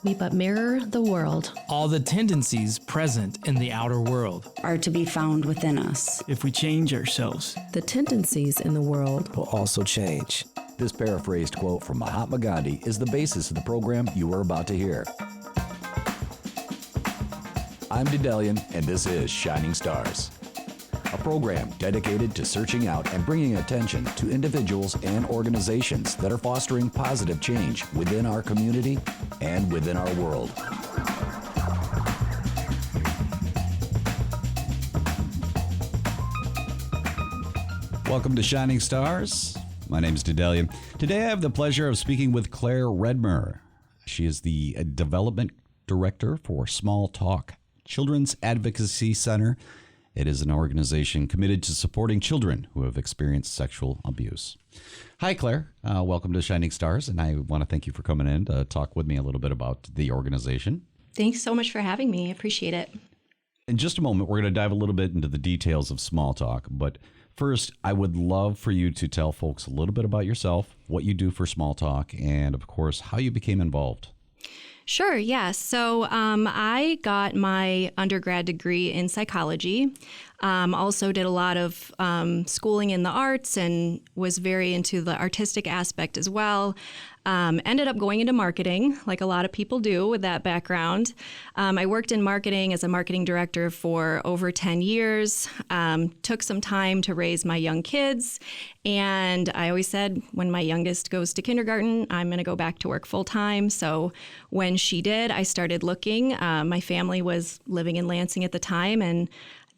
We but mirror the world. All the tendencies present in the outer world are to be found within us. If we change ourselves, the tendencies in the world will also change. This paraphrased quote from Mahatma Gandhi is the basis of the program you are about to hear. I'm Dedelian, and this is Shining Stars, a program dedicated to searching out and bringing attention to individuals and organizations that are fostering positive change within our community and within our world. Welcome to Shining Stars. My name is Dedelian. Today I have the pleasure of speaking with Claire Redmer. She is the Development Director for Small Talk Children's Advocacy Center. It is an organization committed to supporting children who have experienced sexual abuse. Hi, Claire. Welcome to Shining Stars, and I want to thank you for coming in to talk with me a little bit about the organization. Thanks so much for having me. I appreciate it. In just a moment, we're going to dive a little bit into the details of Small Talk, but first, I would love for you to tell folks a little bit about yourself, what you do for Small Talk, and of course, how you became involved. Sure, yeah. So I got my undergrad degree in psychology. Also did a lot of schooling in the arts and was very into the artistic aspect as well. Ended up going into marketing, like a lot of people do with that background. I worked in marketing as a marketing director for over 10 years, took some time to raise my young kids, and I always said when my youngest goes to kindergarten, I'm going to go back to work full time. So when she did, I started looking. My family was living in Lansing at the time, and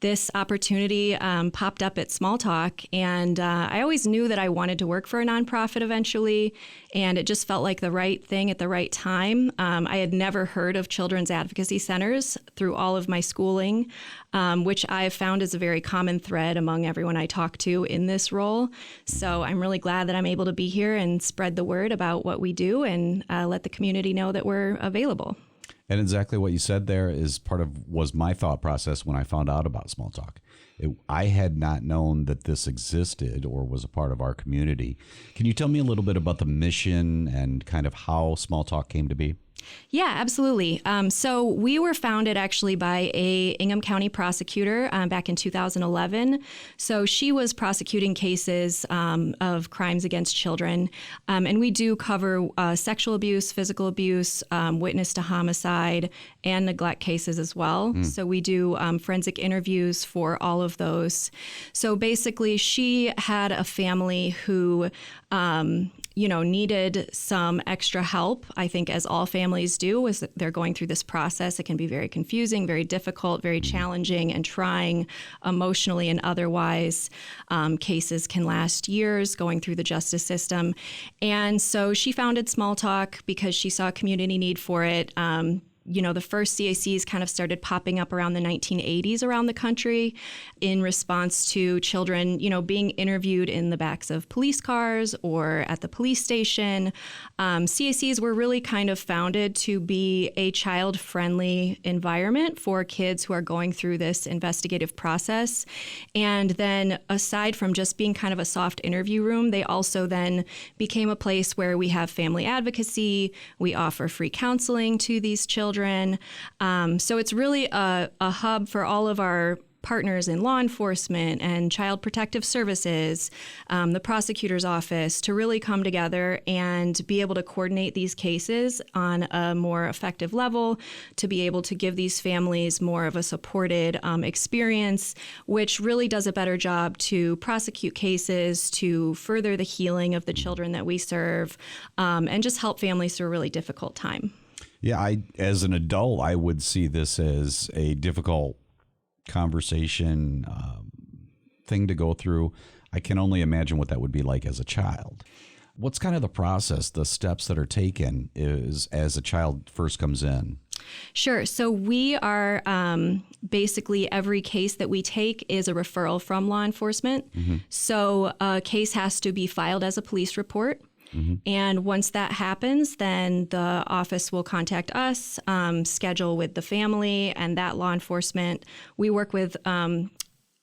this opportunity popped up at Small Talk, and I always knew that I wanted to work for a nonprofit eventually, and it just felt like the right thing at the right time. I had never heard of children's advocacy centers through all of my schooling, which I have found is a very common thread among everyone I talk to in this role. So I'm really glad that I'm able to be here and spread the word about what we do and let the community know that we're available. And exactly what you said there was my thought process when I found out about Small Talk. I had not known that this existed or was a part of our community. Can you tell me a little bit about the mission and kind of how Small Talk came to be? Yeah, absolutely. So we were founded actually by a Ingham County prosecutor back in 2011. So she was prosecuting cases of crimes against children. And we do cover sexual abuse, physical abuse, witness to homicide, and neglect cases as well. So we do forensic interviews for all of those. So basically, she had a family who needed some extra help. I think as all families do, as they're going through this process, it can be very confusing, very difficult, very challenging and trying emotionally and otherwise. Cases can last years going through the justice system. And so she founded Small Talk because she saw a community need for it. The first CACs kind of started popping up around the 1980s around the country in response to children, being interviewed in the backs of police cars or at the police station. CACs were really kind of founded to be a child-friendly environment for kids who are going through this investigative process. And then aside from just being kind of a soft interview room, they also then became a place where we have family advocacy. We offer free counseling to these children. So it's really a hub for all of our partners in law enforcement and child protective services, the prosecutor's office, to really come together and be able to coordinate these cases on a more effective level, to be able to give these families more of a supported experience, which really does a better job to prosecute cases, to further the healing of the children that we serve, and just help families through a really difficult time. Yeah, as an adult, I would see this as a difficult conversation thing to go through. I can only imagine what that would be like as a child. What's kind of the process, the steps that are taken is as a child first comes in? Sure. So we are basically every case that we take is a referral from law enforcement. Mm-hmm. So a case has to be filed as a police report. Mm-hmm. And once that happens, then the office will contact us, schedule with the family and that law enforcement. We work with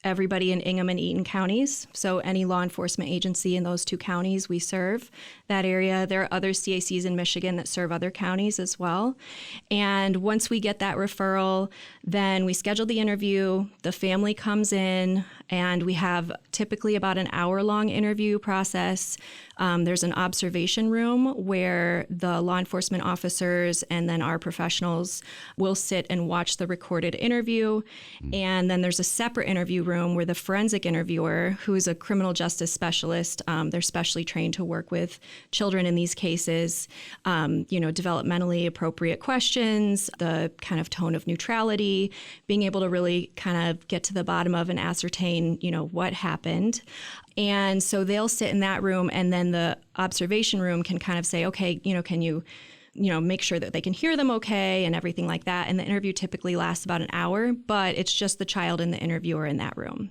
everybody in Ingham and Eaton counties. So any law enforcement agency in those 2 counties, we serve that area. There are other CACs in Michigan that serve other counties as well. And once we get that referral, then we schedule the interview. The family comes in, and we have typically about an hour-long interview process. There's an observation room where the law enforcement officers and then our professionals will sit and watch the recorded interview. And then there's a separate interview room where the forensic interviewer, who's a criminal justice specialist, they're specially trained to work with children in these cases, developmentally appropriate questions, the kind of tone of neutrality, being able to really kind of get to the bottom of and ascertain, what happened. And so they'll sit in that room, and then the observation room can kind of say, okay, can you make sure that they can hear them okay and everything like that. And the interview typically lasts about an hour, but it's just the child and the interviewer in that room.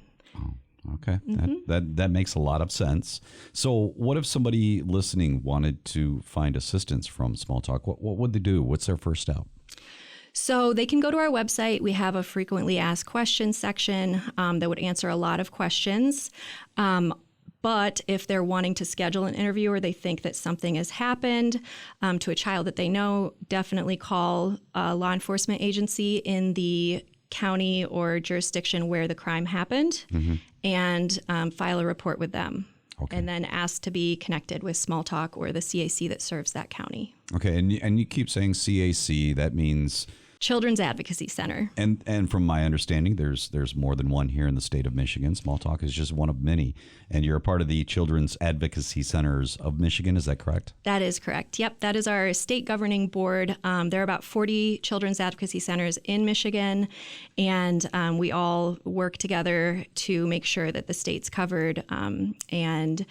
Okay. That makes a lot of sense. So what if somebody listening wanted to find assistance from Small Talk? What would they do? What's their first step? So they can go to our website. We have a frequently asked questions section that would answer a lot of questions. But if they're wanting to schedule an interview or they think that something has happened to a child that they know, definitely call a law enforcement agency in the county or jurisdiction where the crime happened and file a report with them. Okay. And then ask to be connected with Small Talk or the CAC that serves that county. Okay, and you keep saying CAC, that means... Children's Advocacy Center. And from my understanding, there's more than one here in the state of Michigan. Small Talk is just one of many. And you're a part of the Children's Advocacy Centers of Michigan, is that correct? That is correct. Yep, that is our state governing board. There are about 40 Children's Advocacy Centers in Michigan, and we all work together to make sure that the state's covered. And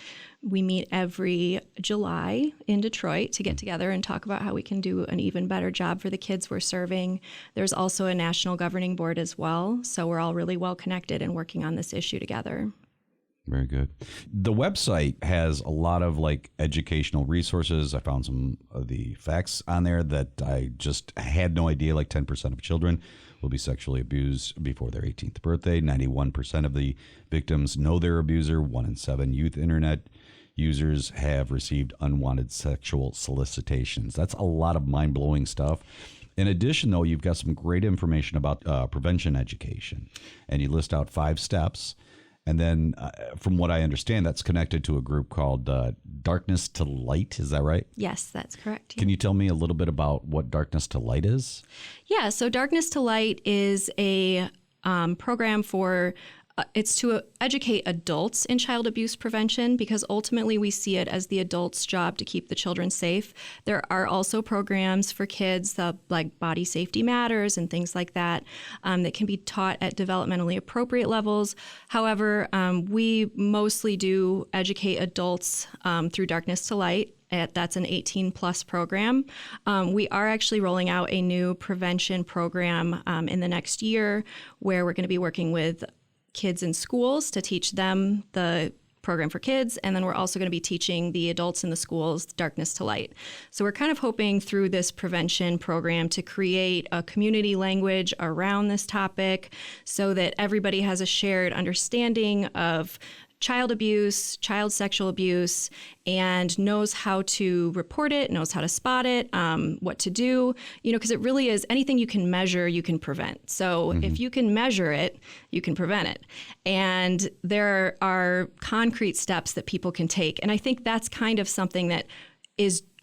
we meet every July in Detroit to get together and talk about how we can do an even better job for the kids we're serving. There's also a national governing board as well, so we're all really well connected and working on this issue together. Very good. The website has a lot of educational resources. I found some of the facts on there that I just had no idea. 10% of children will be sexually abused before their 18th birthday. 91% of the victims know their abuser. 1 in 7 youth internet users have received unwanted sexual solicitations. That's a lot of mind-blowing stuff. In addition, though, you've got some great information about prevention education, and you list out 5 steps. And then, from what I understand, that's connected to a group called Darkness to Light. Is that right? Yes, that's correct. Can you tell me a little bit about what Darkness to Light is? Yeah, so Darkness to Light is a program for it's to educate adults in child abuse prevention, because ultimately we see it as the adult's job to keep the children safe. There are also programs for kids like Body Safety Matters and things like that that can be taught at developmentally appropriate levels. However, we mostly do educate adults through Darkness to Light. That's an 18-plus program. We are actually rolling out a new prevention program in the next year where we're going to be working with kids in schools to teach them the program for kids, and then we're also going to be teaching the adults in the schools Darkness to Light. So we're kind of hoping through this prevention program to create a community language around this topic so that everybody has a shared understanding of child abuse, child sexual abuse, and knows how to report it, knows how to spot it, what to do, because it really is anything you can measure, you can prevent. So if you can measure it, you can prevent it. And there are concrete steps that people can take. And I think that's kind of something that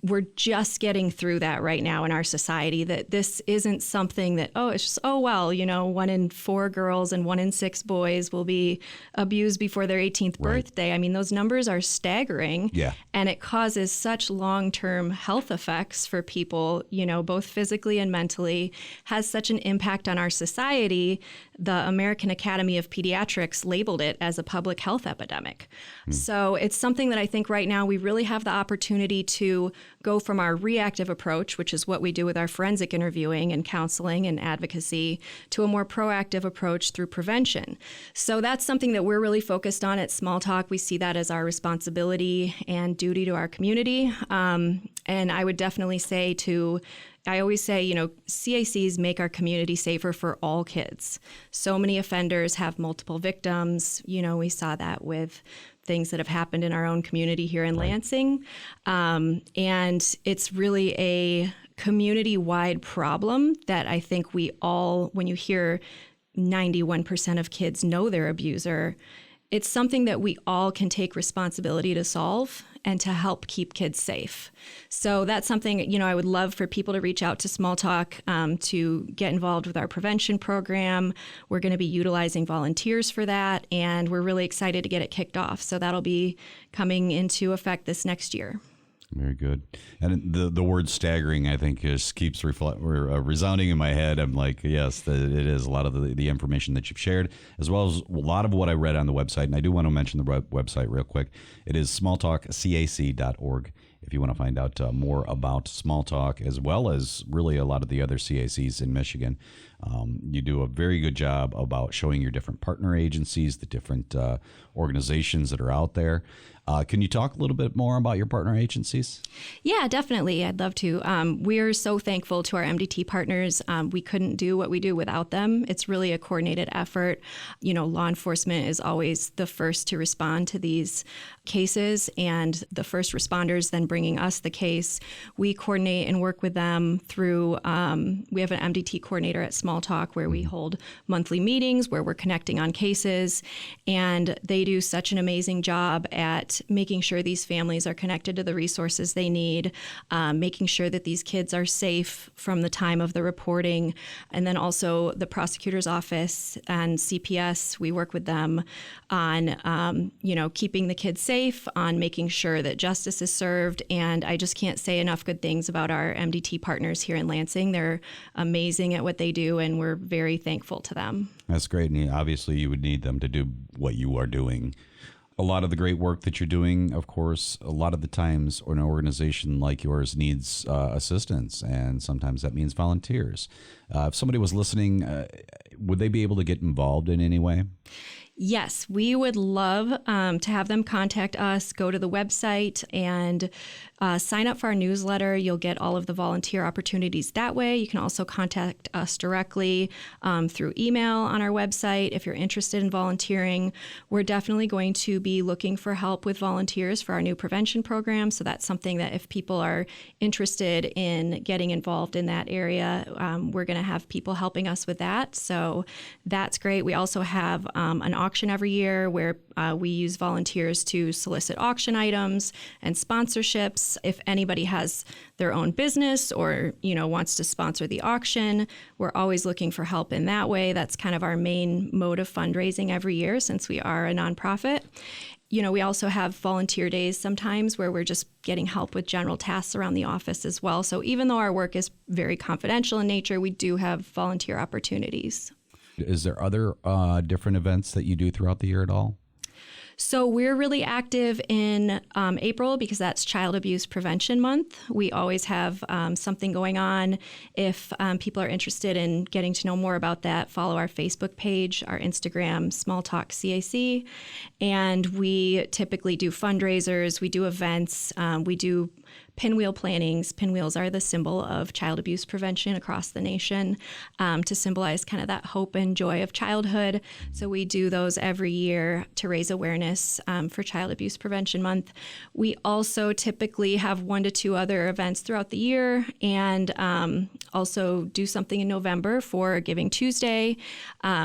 we're just getting through that right now in our society, that this isn't something that, it's just, 1 in 4 girls and 1 in 6 boys will be abused before their 18th birthday. I mean, those numbers are staggering. Yeah. And it causes such long-term health effects for people, both physically and mentally, has such an impact on our society. The American Academy of Pediatrics labeled it as a public health epidemic. So it's something that I think right now we really have the opportunity to go from our reactive approach, which is what we do with our forensic interviewing and counseling and advocacy, to a more proactive approach through prevention. So that's something that we're really focused on at Small Talk. We see that as our responsibility and duty to our community. And I would definitely say to I always say, CACs make our community safer for all kids. So many offenders have multiple victims. We saw that with things that have happened in our own community here in Lansing. And it's really a community-wide problem that I think we all, when you hear 91% of kids know their abuser, it's something that we all can take responsibility to solve and to help keep kids safe. So that's something, I would love for people to reach out to Small Talk to get involved with our prevention program. We're going to be utilizing volunteers for that, and we're really excited to get it kicked off. So that'll be coming into effect this next year. Very good. And the word staggering, I think, just keeps resounding in my head. I'm like, yes, it is a lot of the information that you've shared, as well as a lot of what I read on the website. And I do want to mention the website real quick. It is smalltalkcac.org if you want to find out more about Small Talk, as well as really a lot of the other CACs in Michigan. You do a very good job about showing your different partner agencies, the different organizations that are out there. Can you talk a little bit more about your partner agencies? Yeah, definitely. I'd love to. We're so thankful to our MDT partners. We couldn't do what we do without them. It's really a coordinated effort. Law enforcement is always the first to respond to these cases, and the first responders then bringing us the case. We coordinate and work with them through, we have an MDT coordinator at Small Talk where we hold monthly meetings where we're connecting on cases, and they do such an amazing job at making sure these families are connected to the resources they need, making sure that these kids are safe from the time of the reporting, and then also the prosecutor's office and CPS, we work with them on, keeping the kids safe, on making sure that justice is served, and I just can't say enough good things about our MDT partners here in Lansing. They're amazing at what they do, and we're very thankful to them. That's great, and obviously you would need them to do what you are doing. A lot of the great work that you're doing, of course, a lot of the times an organization like yours needs assistance, and sometimes that means volunteers. If somebody was listening, would they be able to get involved in any way? Yes, we would love to have them contact us, go to the website, and sign up for our newsletter. You'll get all of the volunteer opportunities that way. You can also contact us directly through email on our website if you're interested in volunteering. We're definitely going to be looking for help with volunteers for our new prevention program. So that's something that if people are interested in getting involved in that area, we're going to have people helping us with that. So that's great. We also have an auction every year where we use volunteers to solicit auction items and sponsorships. If anybody has their own business or, wants to sponsor the auction, we're always looking for help in that way. That's kind of our main mode of fundraising every year since we are a nonprofit. We also have volunteer days sometimes where we're just getting help with general tasks around the office as well. So even though our work is very confidential in nature, we do have volunteer opportunities. Is there other different events that you do throughout the year at all? So we're really active in April because that's Child Abuse Prevention Month. We always have something going on. If people are interested in getting to know more about that, follow our Facebook page, our Instagram, Small Talk CAC. And we typically do fundraisers, we do events, we do pinwheel plannings. Pinwheels are the symbol of child abuse prevention across the nation to symbolize kind of that hope and joy of childhood. So we do those every year to raise awareness for Child Abuse Prevention Month. We also typically have 1 to 2 other events throughout the year and also do something in November for Giving Tuesday,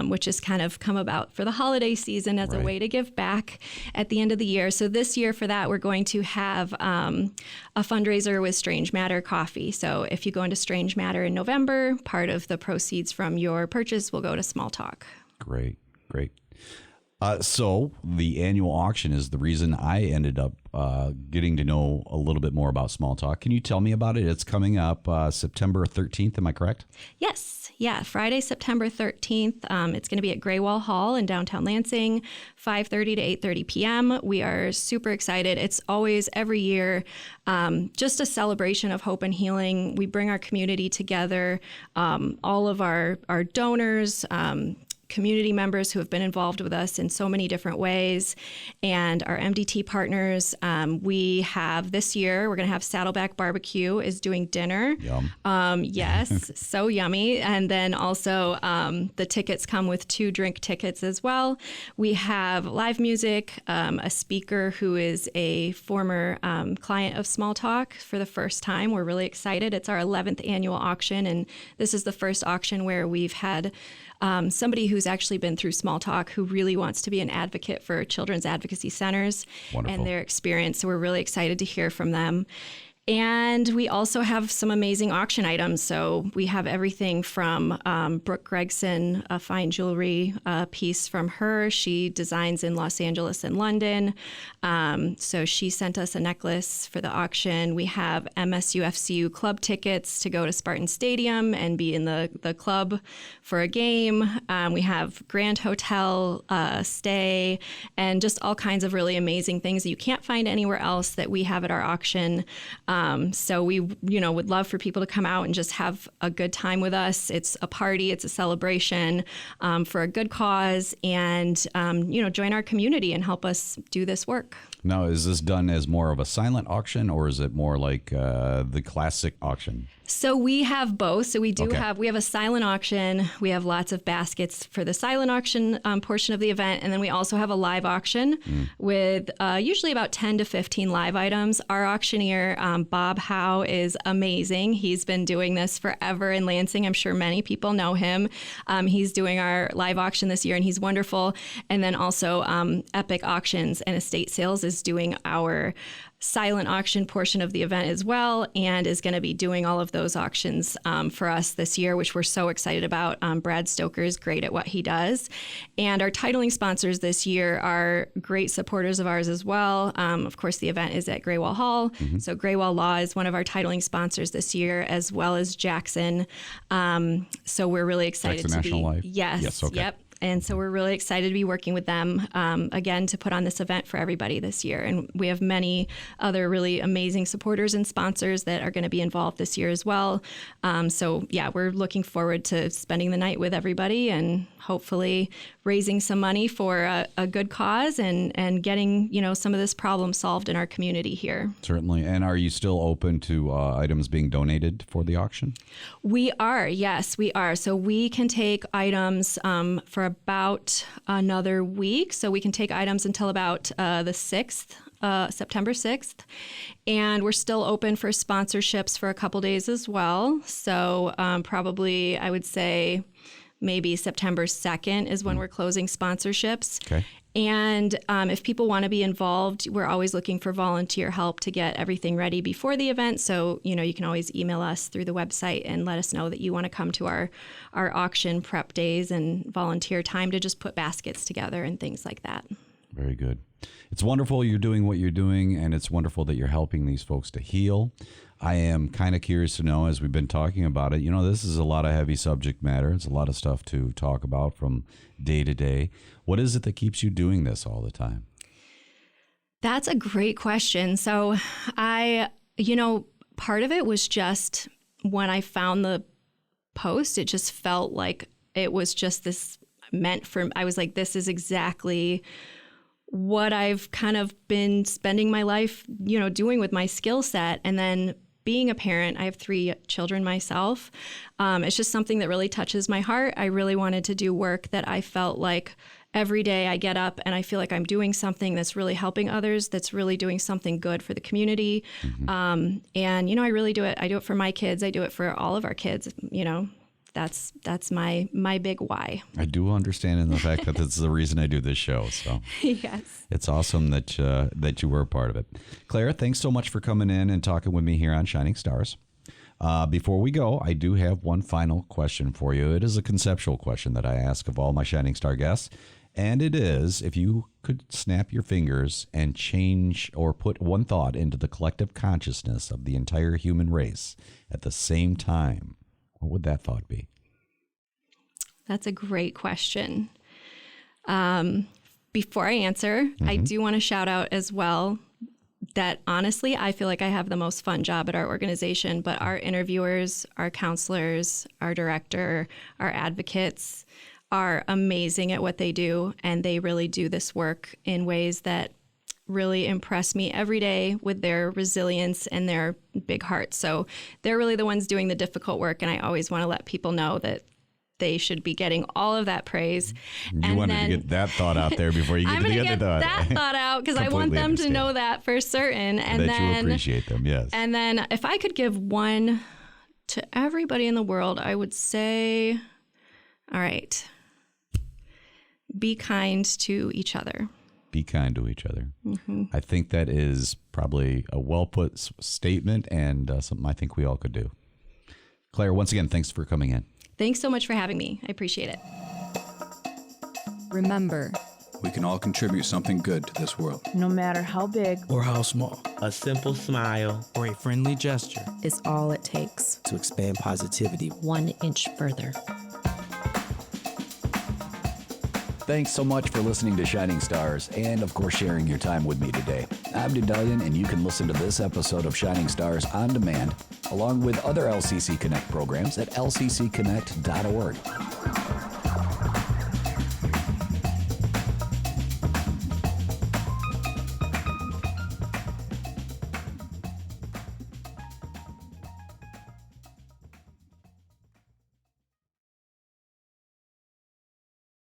which has kind of come about for the holiday season as a way to give back at the end of the year. So this year for that, we're going to have a fundraiser with Strange Matter Coffee. So if you go into Strange Matter in November, part of the proceeds from your purchase will go to Small Talk. Great. So the annual auction is the reason I ended up getting to know a little bit more about Small Talk. Can you tell me about it? It's coming up September 13th. Am I correct? Yes. Yeah. Friday, September 13th. It's going to be at Graywall Hall in downtown Lansing, 5:30 to 8:30 p.m. We are super excited. It's always every year just a celebration of hope and healing. We bring our community together. All of our donors, community members who have been involved with us in so many different ways, and our MDT partners. We have this year, we're going to have Saddleback Barbecue is doing dinner. Yum. Yes, so yummy. And then also the tickets come with 2 drink tickets as well. We have live music, a speaker who is a former client of Small Talk for the first time. We're really excited. It's our 11th annual auction, and this is the first auction where we've had somebody who's actually been through Small Talk who really wants to be an advocate for children's advocacy centers. Wonderful. And their experience. So we're really excited to hear from them. And we also have some amazing auction items. So we have everything from Brooke Gregson, a fine jewelry piece from her. She designs in Los Angeles and London. So she sent us a necklace for the auction. We have MSUFCU club tickets to go to Spartan Stadium and be in the club for a game. We have Grand Hotel stay and just all kinds of really amazing things that you can't find anywhere else that we have at our auction. So we, would love for people to come out and just have a good time with us. It's a party, it's a celebration for a good cause, and, join our community and help us do this work. Now, is this done as more of a silent auction, or is it more like the classic auction? So we have both. So we do Okay. have a silent auction. We have lots of baskets for the silent auction portion of the event. And then we also have a live auction with usually about 10 to 15 live items. Our auctioneer, Bob Howe, is amazing. He's been doing this forever in Lansing. I'm sure many people know him. He's doing our live auction this year, and he's wonderful. And then also Epic Auctions and Estate Sales is doing our silent auction portion of the event as well, and is going to be doing all of those auctions for us this year, which we're so excited about. Brad Stoker is great at what he does. And our titling sponsors this year are great supporters of ours as well. Of course, the event is at Graywall Hall. So Graywall Law is one of our titling sponsors this year, as well as Jackson. So we're really excited Jackson to be. National Life? Yes. Yes, okay. Yep. And so we're really excited to be working with them, again, to put on this event for everybody this year. And we have many other really amazing supporters and sponsors that are going to be involved this year as well. So, yeah, we're looking forward to spending the night with everybody and hopefully raising some money for a good cause and getting, some of this problem solved in our community here. Certainly. And are you still open to items being donated for the auction? We are, yes, we are. So we can take items for about another week. So we can take items until about the 6th. September 6th. And we're still open for sponsorships for a couple days as well. So probably, I would say, maybe September 2nd is when we're closing sponsorships. Okay. And if people want to be involved, we're always looking for volunteer help to get everything ready before the event. So, you can always email us through the website and let us know that you want to come to our auction prep days and volunteer time to just put baskets together and things like that. Very good. It's wonderful you're doing what you're doing, and it's wonderful that you're helping these folks to heal. I am kind of curious to know, as we've been talking about it, this is a lot of heavy subject matter. It's a lot of stuff to talk about from day to day. What is it that keeps you doing this all the time? That's a great question. So part of it was just when I found the post, it just felt like it was just this I was like, this is exactly what I've kind of been spending my life, doing with my skill set. And then being a parent, I have 3 children myself. It's just something that really touches my heart. I really wanted to do work that I felt like every day I get up and I feel like I'm doing something that's really helping others, that's really doing something good for the community. And, I really do it. I do it for my kids. I do it for all of our kids, That's my big why. I do understand in the fact that that's the reason I do this show. So Yes. It's awesome that you were a part of it. Claire, thanks so much for coming in and talking with me here on Shining Stars. Before we go, I do have one final question for you. It is a conceptual question that I ask of all my Shining Star guests. And it is, if you could snap your fingers and change or put one thought into the collective consciousness of the entire human race at the same time, what would that thought be? That's a great question. Before I answer, I do want to shout out as well that honestly, I feel like I have the most fun job at our organization, but our interviewers, our counselors, our director, our advocates, are amazing at what they do, and they really do this work in ways that really impress me every day with their resilience and their big hearts. So they're really the ones doing the difficult work, and I always want to let people know that they should be getting all of that praise. You wanted to get that thought out there before you get to the other thought. That thought out because I want them to know that for certain. And that then you appreciate them, yes. And then if I could give one to everybody in the world, I would say, all right, be kind to each other. Be kind to each other. Mm-hmm. I think that is probably a well-put statement and something I think we all could do. Claire, once again, thanks for coming in. Thanks so much for having me. I appreciate it. Remember, we can all contribute something good to this world. No matter how big or how small, a simple smile or a friendly gesture is all it takes to expand positivity 1 inch further. Thanks so much for listening to Shining Stars and, of course, sharing your time with me today. I'm Dedalian, and you can listen to this episode of Shining Stars on demand, along with other LCC Connect programs at lccconnect.org.